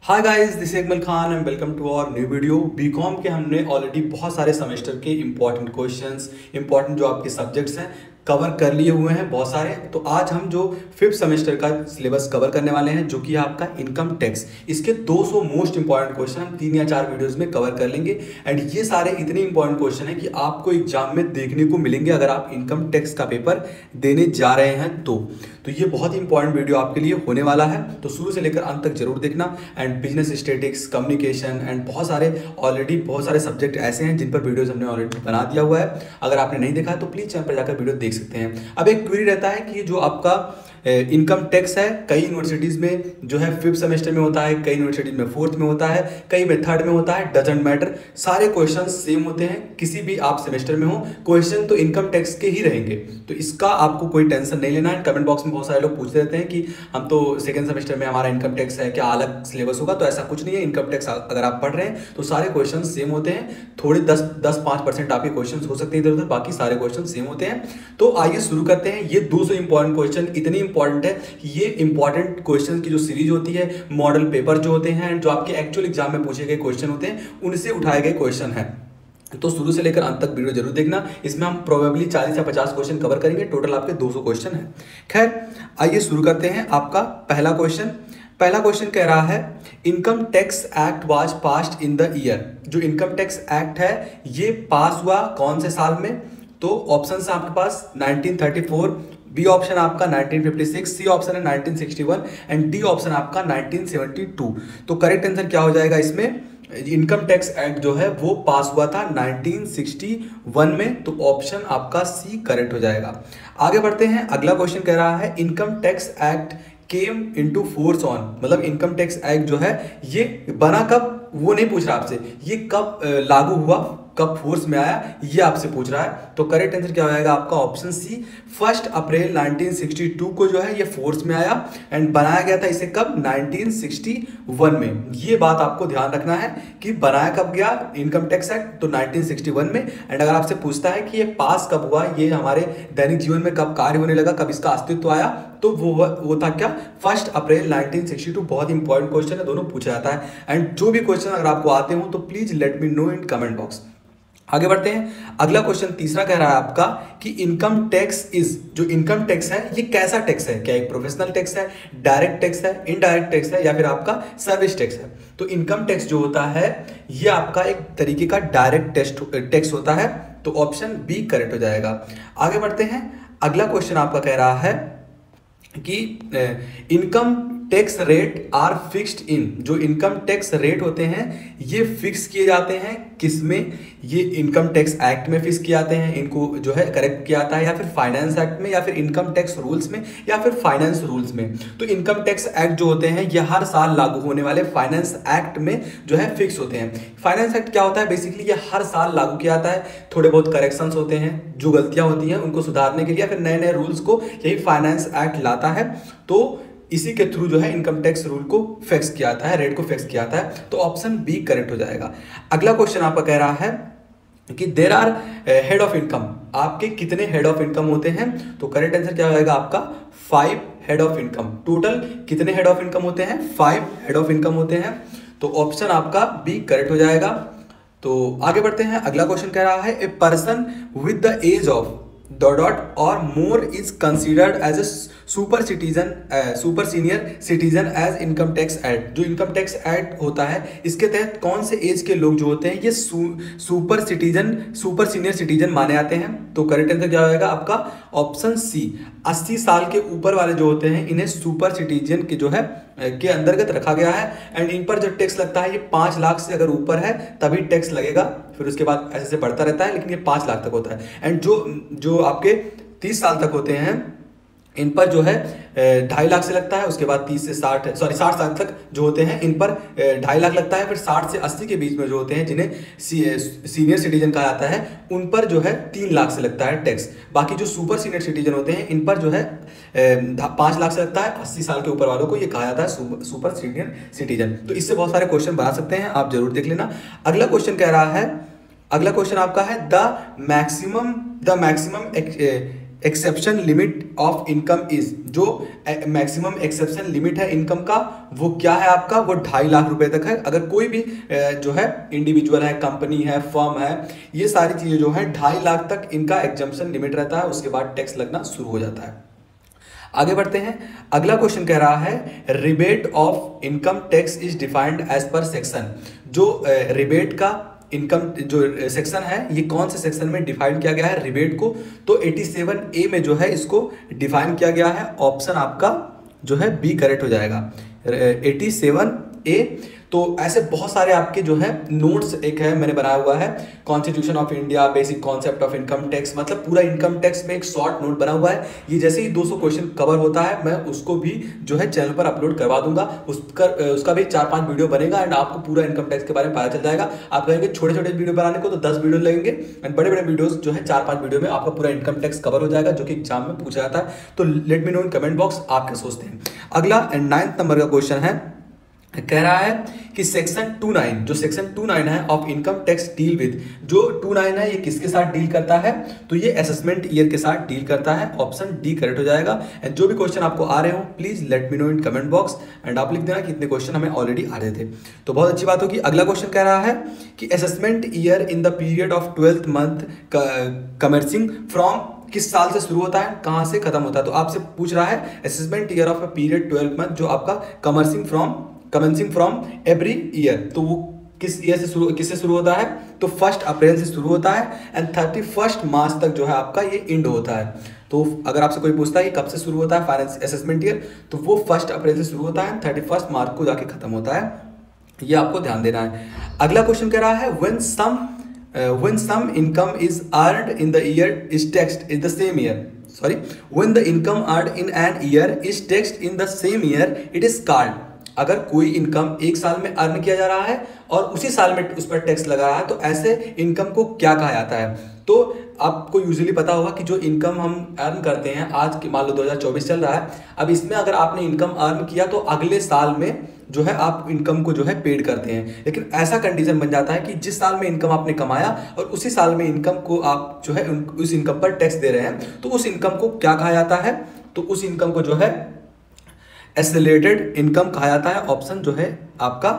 Hi guys, this is Akmal Khan and welcome to our new video. BCom के हमने already बहुत सारे सेमेस्टर के इंपॉर्टेंट क्वेश्चंस, इंपॉर्टेंट जो आपके सब्जेक्ट्स हैं कवर कर लिए हुए हैं बहुत सारे। तो आज हम जो फिफ्थ सेमेस्टर का सिलेबस कवर करने वाले हैं जो कि है आपका इनकम टैक्स। इसके 200 मोस्ट इंपॉर्टेंट क्वेश्चन हम 3 या 4 वीडियोस में कवर कर लेंगे। एंड ये सारे इतने इंपॉर्टेंट क्वेश्चन हैं कि आपको एग्जाम में देखने को मिलेंगे अगर आप इनकम टैक्स का पेपर देने जा रहे हैं तो ये बहुत ही इंपॉर्टेंट वीडियो आपके लिए होने वाला है। तो शुरू से लेकर अंत तक जरूर देखना। And business statics, communication and बहुत सारे सब्जेक्ट ऐसे हैं जिन पर वीडियोस हमने ऑलरेडी बना दिया हुआ है। अगर आपने नहीं देखा है तो प्लीज चैनल पर जाकर वीडियो देख सकते हैं। अब एक क्वेरी रहता है कि जो आपका इनकम टैक्स है कई यूनिवर्सिटीज में जो है फिफ्थ सेमेस्टर में होता है, कई यूनिवर्सिटीज में फोर्थ में होता है, कई में थर्ड में होता है, डजंट मैटर। सारे क्वेश्चन सेम होते हैं, किसी भी आप सेमेस्टर में हो क्वेश्चन तो इनकम टैक्स के ही रहेंगे। तो इसका आपको कोई टेंशन नहीं लेना है। कमेंट बॉक्स में बहुत सारे लोग पूछते रहते हैं कि हम तो सेकंड सेमेस्टर में हमारा इनकम टैक्स है, क्या अलग सिलेबस होगा? तो ऐसा कुछ नहीं है। इनकम टैक्स अगर आप पढ़ रहे हैं तो सारे क्वेश्चन सेम होते हैं। थोड़े 10-5% आपके क्वेश्चन हो सकते हैं इधर उधर, बाकी सारे क्वेश्चन सेम होते हैं। तो आइए शुरू करते हैं। ये 200 इंपॉर्टेंट क्वेश्चन इतने इंपॉर्टेंट है कि ये इंपॉर्टेंट क्वेश्चन की जो सीरीज होती है, मॉडल पेपर जो होते हैं, जो आपके एक्चुअल एग्जाम में पूछे गए क्वेश्चन होते हैं, उनसे उठाए गए क्वेश्चन है। तो शुरू से लेकर अंत तक वीडियो जरूर देखना। इसमें हम प्रोबेबली 40 या 50 क्वेश्चन कवर करेंगे। टोटल आपके 200 क्वेश्चन है। खैर, आइए शुरू करते हैं। आपका पहला क्वेश्चन कह रहा है income tax act was passed in the year. जो इनकम टैक्स एक्ट है ये पास हुआ कौन से साल में? तो ऑप्शन है आपके पास 1934, बी ऑप्शन आपका 1956, सी ऑप्शन है 1961 एंड डी ऑप्शन आपका 1972। तो करेक्ट आंसर क्या हो जाएगा इसमें? इनकम टैक्स एक्ट जो है वो पास हुआ था 1961 में। तो ऑप्शन आपका सी करेक्ट हो जाएगा। आगे बढ़ते हैं। अगला क्वेश्चन कह रहा है income tax act came into force on. मतलब इनकम टैक्स एक्ट जो है ये बना कब, वो नहीं पूछ रहा आपसे, ये कब लागू हुआ, कब फोर्स में आया, ये आपसे पूछ रहा है। तो करेक्ट आंसर क्या हो जाएगा आपका? ऑप्शन सी, 1 अप्रैल 1962 को जो है ये फोर्स में आया। एंड बनाया गया था इसे कब? 1961 में। ये बात आपको ध्यान रखना है कि बनाया कब गया इनकम टैक्स एक्ट? तो 1961 में। एंड अगर आपसे पूछता है कि ये पास कब हुआ, ये हमारे दैनिक जीवन में कब कार्य होने लगा, कब इसका अस्तित्व आया, तो वो था क्या? 1 अप्रैल 1962। बहुत इंपॉर्टेंट क्वेश्चन है, दोनों पूछा जाता है। एंड जो भी क्वेश्चन अगर आपको आते हो तो please let me know in comment box. आगे बढ़ते हैं। अगला क्वेश्चन तीसरा कह रहा है आपका कि इनकम टैक्स जो इनकम टैक्स है ये कैसा टैक्स है? क्या एक प्रोफेशनल टैक्स है, डायरेक्ट टैक्स है, इनडायरेक्ट टैक्स है, या फिर आपका सर्विस टैक्स है? तो इनकम टैक्स जो होता है ये आपका एक तरीके का डायरेक्ट टैक्स होता है। तो ऑप्शन बी करेक्ट हो जाएगा। आगे बढ़ते हैं। अगला क्वेश्चन आपका कह रहा है कि income tax rate are fixed in. जो इनकम टैक्स रेट होते हैं ये फिक्स किए जाते हैं किसमें? ये इनकम टैक्स एक्ट में फिक्स किए जाते हैं, इनको जो है करेक्ट किया जाता है, या फिर फाइनेंस एक्ट में, या फिर इनकम टैक्स रूल्स में, या फिर फाइनेंस रूल्स में। तो इनकम टैक्स एक्ट जो होते हैं ये हर साल लागू होने वाले फाइनेंस एक्ट में जो है फिक्स होते हैं। फाइनेंस एक्ट क्या होता है? बेसिकली ये हर साल लागू किया जाता है। थोड़े बहुत करेक्शंस होते हैं, जो गलतियां होती हैं उनको सुधारने के लिए, या फिर नए नए रूल्स को यही फाइनेंस एक्ट लाता है। तो इसी के थ्रू जो है इनकम टैक्स रूल को फिक्स किया जाता है, रेट को फिक्स किया जाता है। तो ऑप्शन बी करेक्ट हो जाएगा। अगला क्वेश्चन आपका कह रहा है कि there are head of income. आपके कितने हेड ऑफ इनकम होते हैं? तो करेक्ट आंसर क्या हो जाएगा आपका? 5 हेड ऑफ इनकम। टोटल कितने हेड ऑफ इनकम होते हैं? 5 हेड ऑफ इनकम होते हैं। तो ऑप्शन आपका बी करेक्ट हो जाएगा। तो आगे बढ़ते हैं। अगला क्वेश्चन कह रहा है a person with the age of dot or more is considered as a super senior citizen as income tax act. जो इनकम टैक्स एक्ट होता है इसके तहत कौन से एज के लोग जो होते हैं ये सुपर सीनियर सिटीजन माने जाते हैं? तो करेक्ट आंसर क्या होगा आपका? ऑप्शन सी, 80 साल के ऊपर वाले जो होते हैं इन्हें सुपर सिटीजन के जो है के अंतर्गत रखा गया है। एंड इन पर जो टैक्स लगता है ये 5 लाख से अगर ऊपर है तभी टैक्स लगेगा, फिर उसके बाद ऐसे से बढ़ता रहता है, लेकिन ये 5 लाख तक होता है। एंड जो आपके 30 साल तक होते हैं इन पर जो है 2.5 लाख से लगता है, उसके बाद 60 साल तक जो होते हैं इन पर 2.5 लाख लगता है, फिर 60 से 80 के बीच में जो होते हैं जिन्हें सीनियर सिटीजन कहा जाता है उन पर जो है 3 लाख से लगता है टैक्स। बाकी जो सुपर सीनियर सिटीजन होते हैं इन पर जो है 5 लाख से लगता है। 80 साल के ऊपर वालों को ये कहा जाता है सुपर सीनियर सिटीजन। तो इससे बहुत सारे क्वेश्चन बना सकते हैं, आप जरूर देख लेना। अगला क्वेश्चन कह रहा है, अगला क्वेश्चन आपका है the maximum exemption limit of income is, जो मैक्सिमम एक्सेप्शन लिमिट है इनकम का वो क्या है आपका, वो 2.5 लाख रुपए तक है। अगर कोई भी जो है इंडिविजुअल है, कंपनी है, फर्म है, ये सारी चीजें जो है 2.5 लाख तक इनका एग्जम्पशन लिमिट रहता है, उसके बाद टैक्स लगना शुरू हो जाता है। आगे बढ़ते हैं। अगला क्वेश्चन कह रहा है rebate of income tax is defined as per section. जो रिबेट का इनकम जो सेक्शन है ये कौन से सेक्शन में डिफाइन किया गया है रिबेट को, तो 87A में जो है इसको डिफाइन किया गया है। ऑप्शन आपका जो है बी करेक्ट हो जाएगा, 87A। तो ऐसे बहुत सारे आपके जो है नोट्स एक है मैंने बनाया हुआ है, constitution of India, basic concept of income tax, मतलब पूरा इनकम टैक्स में एक शॉर्ट नोट बना हुआ है। ये जैसे ही 200 क्वेश्चन कवर होता है मैं उसको भी जो है चैनल पर अपलोड करवा दूंगा, उसका भी 4-5 वीडियो बनेगा एंड आपको पूरा इनकम टैक्स के बारे में पता चल जाएगा। आप कहेंगे छोटे छोटे वीडियो बनाने को तो 10 वीडियो लगेंगे एंड बड़े बड़े वीडियोस जो है 4-5 वीडियो में आपका पूरा इनकम टैक्स कवर हो जाएगा, जो कि एग्जाम में पूछा जाता है। तो let me know in comment box आप क्या सोचते हैं। अगला 9th नंबर का क्वेश्चन है, कह रहा है कि सेक्शन 29, जो सेक्शन 29 है of income tax deal with, जो 29 है ये किसके साथ डील करता है, तो ये असेसमेंट ईयर के साथ डील करता है। ऑप्शन डी करेक्ट हो जाएगा। एंड जो भी क्वेश्चन आपको आ रहे हो please let me know in comment box and आप लिख देना कि इतने क्वेश्चन हमें ऑलरेडी आ रहे थे, तो बहुत अच्छी बात होगी। अगला क्वेश्चन कह रहा है कि assessment year in the period of 12th month commencing from, किस साल से शुरू होता है, कहां से खत्म होता है। तो आपसे पूछ रहा है assessment year of a period 12 month, जो आपका कमेंसिंग फ्रॉम एवरी ईयर, तो वो किस ईयर से शुरू, किससे शुरू होता है, तो 1 अप्रैल से शुरू होता है एंड 31 मार्च तक जो है आपका ये एंड होता है। तो अगर आपसे कोई पूछता है कि कब से शुरू होता है फाइनेंस असेसमेंट ईयर, तो वो 1 अप्रैल से शुरू होता है, 31 मार्च को जाके खत्म होता है, ये आपको ध्यान देना है। अगला क्वेश्चन कह रहा है when some income is earned in the year is taxed in the same year, when the income earned in an year is taxed in the same year it is called, अगर कोई income एक साल में earn किया जा रहा है और उसी साल में उस पर टैक्स लगा रहा है तो ऐसे इनकम को क्या कहा जाता है। तो आपको यूजुअली पता होगा कि जो इनकम हम अर्न करते हैं, आज की मान लो 2024 चल रहा है, अब इसमें अगर आपने इनकम अर्न किया तो अगले साल में जो है आप इनकम को जो है पेड करते हैं। लेकिन ऐसा कंडीशन बन जाता है कि जिस साल में इनकम आपने कमाया और उसी साल में इनकम को आप जो है उस इनकम पर टैक्स दे रहे हैं, तो उस इनकम को क्या कहा जाता है, तो उस इनकम को जो है एक्सेलरेटेड इनकम कहा जाता है। ऑप्शन जो है आपका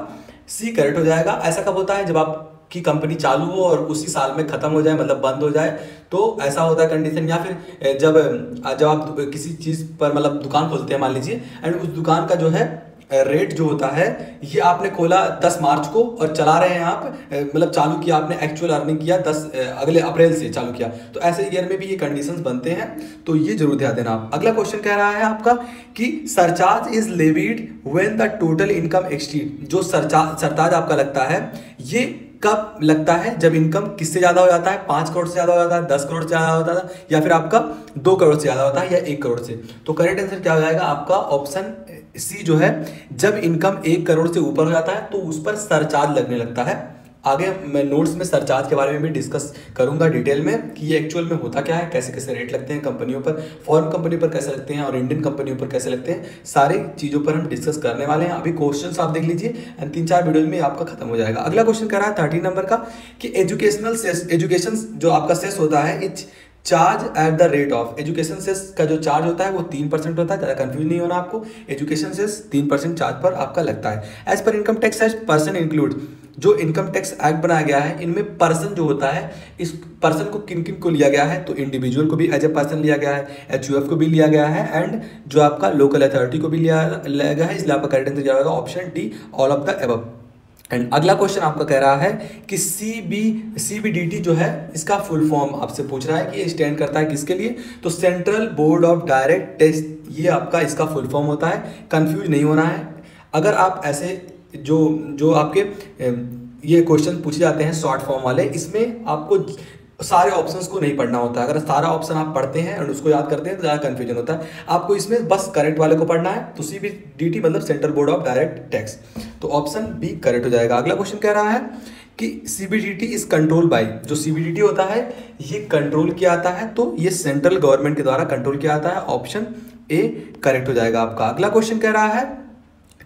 सी करेक्ट हो जाएगा। ऐसा कब होता है, जब आपकी कंपनी चालू हो और उसी साल में खत्म हो जाए, मतलब बंद हो जाए, तो ऐसा होता है कंडीशन। या फिर जब आप किसी चीज़ पर मतलब दुकान खोलते हैं मान लीजिए, एंड उस दुकान का जो है रेट जो होता है, ये आपने खोला 10 मार्च को और चला रहे हैं आप, मतलब चालू किया आपने, एक्चुअल अर्निंग किया अगले अप्रैल से चालू किया, तो ऐसे ईयर में भी ये कंडीशंस बनते हैं, तो ये जरूर ध्यान देना आप। अगला क्वेश्चन कह रहा है आपका कि surcharge is levied when the total income exceed, जो सरचार्ज आपका लगता है ये कब लगता है, जब इनकम किससे ज्यादा हो जाता है, 5 करोड़ से ज्यादा हो जाता है, 10 करोड़ से ज्यादा होता है, या फिर आपका 2 करोड़ से ज्यादा होता है, या 1 करोड़ से। तो करेक्ट आंसर क्या हो जाएगा आपका ऑप्शन सी जो है, जब इनकम 1 करोड़ से ऊपर हो जाता है तो उस पर सरचार्ज लगने लगता है। आगे मैं नोट्स में सरचार्ज के बारे में भी डिस्कस करूंगा डिटेल में कि ये एक्चुअल में होता क्या है, कैसे कैसे रेट लगते हैं कंपनियों पर, फॉरेन कंपनी पर कैसे लगते हैं और इंडियन कंपनियों पर कैसे लगते हैं, सारी चीज़ों पर हम डिस्कस करने वाले हैं। अभी क्वेश्चन आप देख लीजिए एंड 3-4 वीडियो में आपका खत्म हो जाएगा। अगला क्वेश्चन कह रहा है 13 नंबर का कि एजुकेशन जो आपका सेस होता है, it's charge at the rate of, education cess का जो चार्ज होता है वो 3% होता है, ज़्यादा कंफ्यूज नहीं होना आपको। एजुकेशन सेस 3% चार्ज पर आपका लगता है। As per income tax act person include, जो इनकम टैक्स एक्ट बनाया गया है इनमें पर्सन जो होता है, इस पर्सन को किन किन को लिया गया है, तो इंडिविजुअल को भी एज ए पर्सन लिया गया है, HUF को भी लिया गया है, एंड जो आपका लोकल अथॉरिटी को भी लिया गया है। इसलिए आपका करेक्ट आंसर जाएगा option D, all of the above. And अगला क्वेश्चन आपका कह रहा है कि CBDT जो है इसका फुल फॉर्म आपसे पूछ रहा है कि ये स्टैंड करता है किसके लिए, तो central board of direct tax, ये आपका इसका फुल फॉर्म होता है। कंफ्यूज नहीं होना है। अगर आप ऐसे जो आपके ये क्वेश्चन पूछे जाते हैं शॉर्ट फॉर्म वाले, इसमें आपको सारे ऑप्शंस को नहीं पढ़ना होता है। अगर सारा ऑप्शन आप पढ़ते हैं और उसको याद करते हैं तो ज़्यादा कंफ्यूजन होता है। आपको इसमें बस करेक्ट वाले को पढ़ना है, तो CBDT मतलब central board of direct tax, तो ऑप्शन बी करेक्ट हो जाएगा। अगला क्वेश्चन कह रहा है कि CBDT इज कंट्रोल बाय, जो CBDT होता है ये कंट्रोल किया जाता है, तो ये सेंट्रल गवर्नमेंट के द्वारा कंट्रोल किया जाता है। ऑप्शन ए करेक्ट हो जाएगा आपका। अगला क्वेश्चन कह रहा है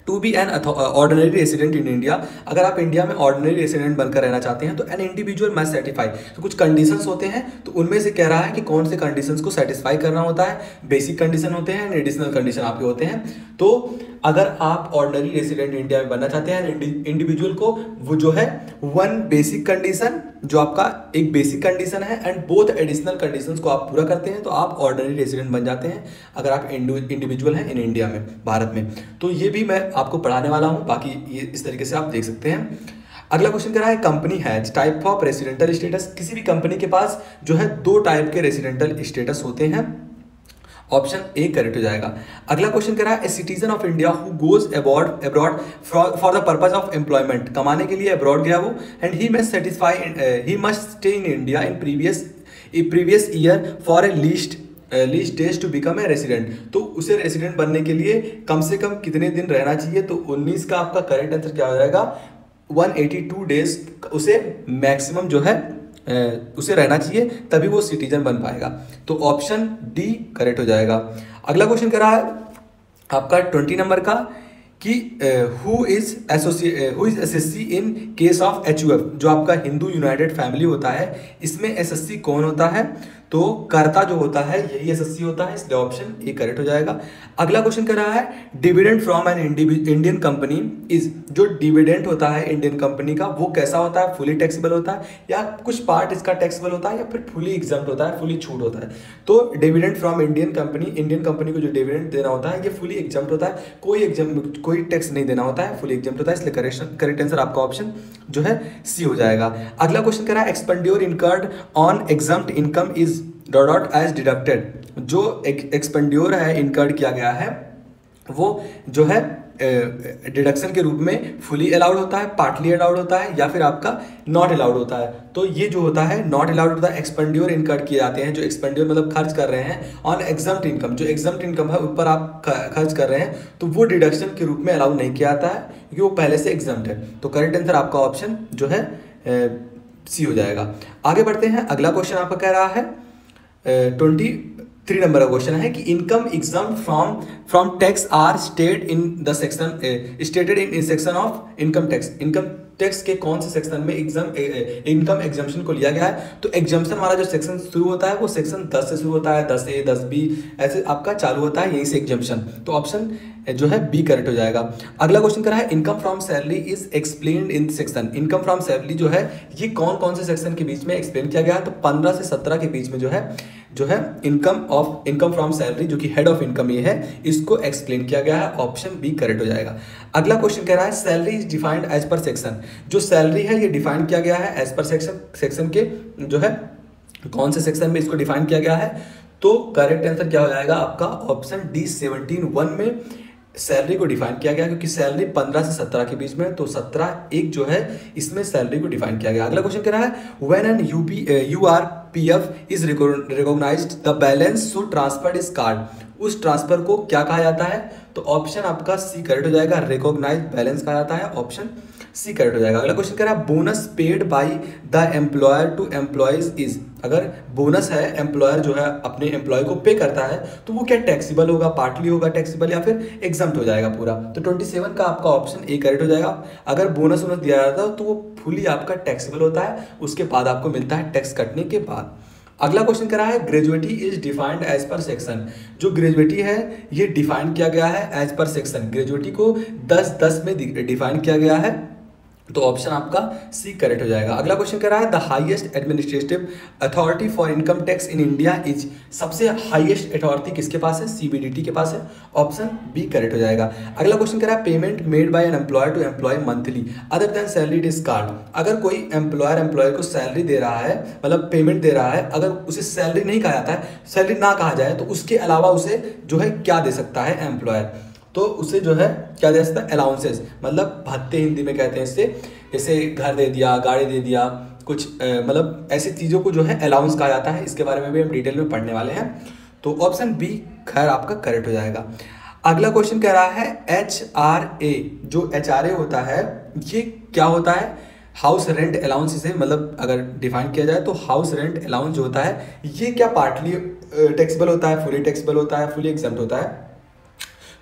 to be an ordinary resident in India, अगर आप इंडिया में ऑर्डिनरी रेसिडेंट बनकर रहना चाहते हैं तो एन इंडिविजुअल मस्ट सेटिफाई, तो कुछ कंडीशंस होते हैं, तो उनमें से कह रहा है कि कौन से कंडीशंस को सेटिस्फाई करना होता है। बेसिक कंडीशन होते हैं, एडिशनल कंडीशन आपके होते हैं। तो अगर आप ऑर्डिनरी रेसिडेंट इंडिया में बनना चाहते हैं इंडिविजुअल को, वो जो है वन बेसिक कंडीशन, जो आपका एक बेसिक कंडीशन है, एंड बोथ एडिशनल कंडीशंस को आप पूरा करते हैं तो आप ऑर्डिनरी रेसिडेंट बन जाते हैं अगर आप इंडिविजुअल हैं इन इंडिया में, भारत में। तो ये भी मैं आपको पढ़ाने वाला हूँ, बाकी ये इस तरीके से आप देख सकते हैं। अगला क्वेश्चन कह रहा है company has type of residential status, किसी भी कंपनी के पास जो है 2 टाइप के रेसिडेंटल स्टेटस होते हैं। ऑप्शन ए करेक्ट हो जाएगा। अगला क्वेश्चन कह रहा है a citizen of India who goes abroad for the purpose of employment, कमाने के लिए अब्रॉड गया वो, and he must stay in India in previous year for a least days to become a resident, तो उसे रेसिडेंट बनने के लिए कम से कम कितने दिन रहना चाहिए। तो 19 का आपका करेक्ट आंसर क्या हो जाएगा, 182 डेज उसे मैक्सिमम जो है उसे रहना चाहिए, तभी वो सिटीजन बन पाएगा। तो ऑप्शन डी करेक्ट हो जाएगा। अगला क्वेश्चन कह रहा है आपका 20 नंबर का कि who is assessee in case of HUF, जो आपका हिंदू यूनाइटेड फैमिली होता है, इसमें एसएससी कौन होता है। तो कर्ता जो होता है यही एसएससी होता है, इसलिए ऑप्शन ए करेक्ट हो जाएगा। अगला क्वेश्चन कर रहा है dividend from an Indian company is, जो डिविडेंड होता है इंडियन कंपनी का वो कैसा होता है, फुली टैक्सेबल होता है या कुछ पार्ट इसका टैक्सेबल होता है या फिर फुली एग्जम्प्ट होता है, फुली छूट होता है। तो डिविडेंड फ्रॉम इंडियन कंपनी को जो डिविडेंड देना होता है ये फुली एग्जम्प्ट होता है, कोई टैक्स नहीं देना होता है, फुली एग्जम्प्ट होता है, इसलिए करेक्ट आंसर आपका ऑप्शन जो है सी हो जाएगा। अगला क्वेश्चन कर रहा है expenditure incurred on exempt income is dot as deducted, जो एक्सपेंडियोर है इनकर्ड किया गया है वो जो है डिडक्शन के रूप में फुली अलाउड होता है, पार्टली अलाउड होता है या फिर आपका नॉट अलाउड होता है। तो ये जो होता है नॉट अलाउड होता है, एक्सपेंडियोर इनकर्ड किए जाते हैं, जो एक्सपेंडियोर मतलब खर्च कर रहे हैं ऑन एग्जम्प्ट इनकम, जो एग्जम्प्ट इनकम है ऊपर आप खर्च कर रहे हैं तो वो डिडक्शन के रूप में अलाउड नहीं किया जाता है क्योंकि वो पहले से एग्जम्प्ट है। तो करेक्ट आंसर आपका ऑप्शन जो है सी हो जाएगा। आगे बढ़ते हैं। अगला क्वेश्चन आपका कह रहा है 23 नंबर का क्वेश्चन है कि income exempt from tax are stated in section of income tax के कौन से सेक्शन में इनकम एग्जम्पशन को लिया गया है। तो एग्जम्पशन वाला जो सेक्शन शुरू होता है वो सेक्शन 10 से शुरू होता है, 10A 10B ऐसे आपका चालू होता है यहीं से एग्जम्पशन। तो ऑप्शन जो है बी करेक्ट हो जाएगा। अगला क्वेश्चन करा है income from salary is explained in section, income from salary जो है ये कौन कौन से सेक्शन के बीच में एक्सप्लेन किया गया है। तो 15 से 17 के बीच में जो है इनकम फ्रॉम सैलरी जो कि हेड ऑफ इनकम ये है, इसको एक्सप्लेन किया गया है। ऑप्शन बी करेक्ट हो जाएगा। अगला क्वेश्चन कह रहा है salary is defined as per section, जो सैलरी है ये डिफाइन किया गया है एज पर सेक्शन के जो है कौन से सेक्शन में इसको डिफाइन किया गया है। तो करेक्ट आंसर क्या हो जाएगा आपका ऑप्शन डी 17(1) में सैलरी को डिफाइन किया गया, क्योंकि सैलरी 15 से 17 के बीच में, तो 17(1) जो है इसमें सैलरी को डिफाइन किया गया। अगला क्वेश्चन कह रहा है when an URPF is recognized the balance should transferred is card, उस ट्रांसफर को क्या कहा जाता है। तो ऑप्शन आपका सी करेक्ट हो जाएगा, रिकॉग्नाइज्ड बैलेंस कहा जाता है, ऑप्शन सी करेक्ट हो जाएगा। अगला क्वेश्चन कह रहा है bonus paid by the employer to employees is, अगर बोनस है एम्प्लॉयर जो है अपने एम्प्लॉय को पे करता है तो वो क्या टैक्सेबल होगा, पार्टली होगा टैक्सेबल या फिर एग्जम्प्ट हो जाएगा पूरा। तो 27 का आपका ऑप्शन ए करेक्ट हो जाएगा। अगर बोनस उन्हें दिया जाता है तो वो फुली आपका टैक्सेबल होता है, उसके बाद आपको मिलता है टैक्स कटने के बाद। अगला क्वेश्चन कह रहा है gratuity is defined as per section, जो ग्रेजुएटी है ये डिफाइन किया गया है एज पर सेक्शन, ग्रेजुएटी को 10(10) में डिफाइन किया गया है, तो ऑप्शन आपका सी करेक्ट हो जाएगा। अगला क्वेश्चन कह रहा है the highest administrative authority for income tax in India is, सबसे हाईएस्ट अथॉरिटी किसके पास है, CBDT के पास है, ऑप्शन बी करेक्ट हो जाएगा। अगला क्वेश्चन कह रहा है payment made by an employer to employee monthly other than salary discard, अगर कोई एम्प्लॉय को सैलरी दे रहा है, मतलब पेमेंट दे रहा है, अगर उसे सैलरी नहीं कहा जाता है, सैलरी ना कहा जाए तो उसके अलावा उसे जो है क्या दे सकता है एम्प्लॉयर, तो उसे जो है क्या दे सकता है अलाउंसेस, मतलब भत्ते हिंदी में कहते हैं इससे, जैसे घर दे दिया, गाड़ी दे दिया, कुछ मतलब ऐसी चीज़ों को जो है अलाउंस कहा जाता है। इसके बारे में भी हम डिटेल में पढ़ने वाले हैं, तो ऑप्शन बी खैर आपका करेक्ट हो जाएगा। अगला क्वेश्चन कह रहा है HRA, जो HRA होता है ये क्या होता है, हाउस रेंट अलाउंस इसे मतलब अगर डिफाइन किया जाए तो हाउस रेंट अलाउंस जो होता है ये क्या पार्टली टैक्सेबल होता है, फुली टैक्सेबल होता है, फुली एग्जम्प्ट होता है।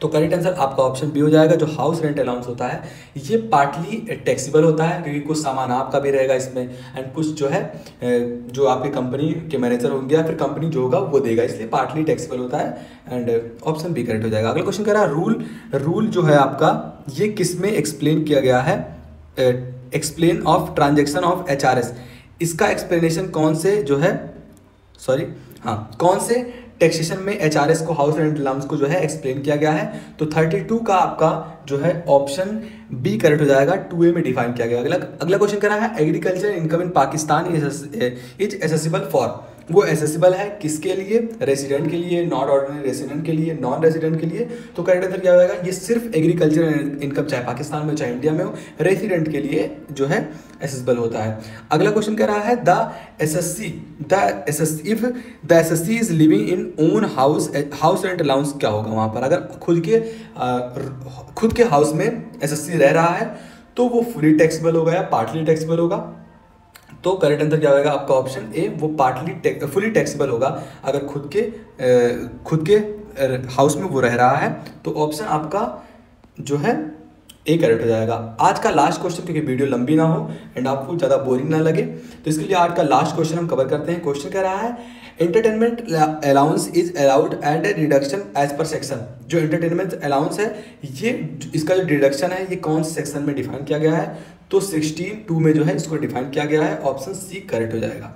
तो करेक्ट आंसर आपका ऑप्शन बी हो जाएगा। जो हाउस रेंट अलाउंस होता है ये पार्टली टैक्सेबल होता है, क्योंकि कुछ सामान आपका भी रहेगा इसमें एंड कुछ जो है जो आपकी कंपनी के मैनेजर होंगे या फिर कंपनी जो होगा वो देगा, इसलिए पार्टली टैक्सेबल होता है एंड ऑप्शन बी करेक्ट हो जाएगा। अगला क्वेश्चन कह रहा है रूल जो है आपका ये किस में एक्सप्लेन किया गया है, explain of transaction of HRS, इसका एक्सप्लेनेशन कौन से जो है कौन से टैक्सेशन में HRS को, हाउस रेंट अलाउंस को जो है एक्सप्लेन किया गया है। तो 32 का आपका जो है ऑप्शन बी करेक्ट हो जाएगा, 2A में डिफाइन किया गया। अगला क्वेश्चन कह रहा है agriculture income in Pakistan is accessible for, वो एसेसिबल है किसके लिए, रेसिडेंट के लिए, नॉट ऑर्डिनरी रेसिडेंट के लिए, नॉन रेसिडेंट के लिए। तो करेक्ट आंसर क्या होगा, ये सिर्फ एग्रीकल्चर इनकम चाहे पाकिस्तान में चाहे इंडिया में हो, रेसिडेंट के लिए जो है एसेसिबल होता है। अगला क्वेश्चन कह रहा है if the assessee is living in own house rent allowance क्या होगा वहां पर, अगर खुद के हाउस में एसएससी रह रहा है तो वो फुली टैक्सेबल होगा या पार्टली टैक्सेबल होगा। तो करेक्ट आंसर क्या होगा आपका ऑप्शन ए, वो फुली टैक्सेबल होगा अगर खुद के हाउस में वो रह रहा है। तो ऑप्शन आपका जो है ए करेक्ट हो जाएगा। आज का लास्ट क्वेश्चन, क्योंकि वीडियो लंबी ना हो एंड आपको ज़्यादा बोरिंग ना लगे, तो इसके लिए आज का लास्ट क्वेश्चन हम कवर करते हैं। क्वेश्चन कह रहा है entertainment allowance is allowed at a deduction as per section. जो एंटरटेनमेंट अलाउंस है ये इसका जो डिडक्शन है ये कौन से सेक्शन में डिफाइन किया गया है, तो 16(2) में जो है इसको डिफाइन किया गया है। ऑप्शन सी करेक्ट हो जाएगा।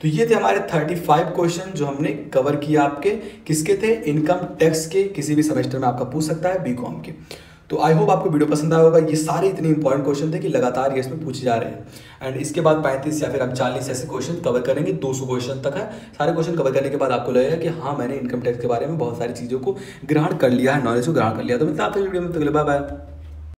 तो ये थे हमारे 35 क्वेश्चन जो हमने कवर किया। आपके किसके थे, इनकम टैक्स के, किसी भी सेमेस्टर में आपका पूछ सकता है बीकॉम के। तो आई होप आपको वीडियो पसंद आया होगा। ये सारे इतने इंपॉर्टेंट क्वेश्चन थे कि लगातार ये इसमें पूछे जा रहे हैं एंड इसके बाद 35 या फिर हम 40 ऐसे क्वेश्चन कवर करेंगे। 200 क्वेश्चन तक है। सारे क्वेश्चन कवर करने के बाद आपको लगेगा कि हाँ मैंने इनकम टैक्स के बारे में बहुत सारी चीज़ों को ग्रहण कर लिया है, नॉलेज को ग्रहण कर लिया। तो मिलता है आपसे वीडियो में, तो बाय बाय।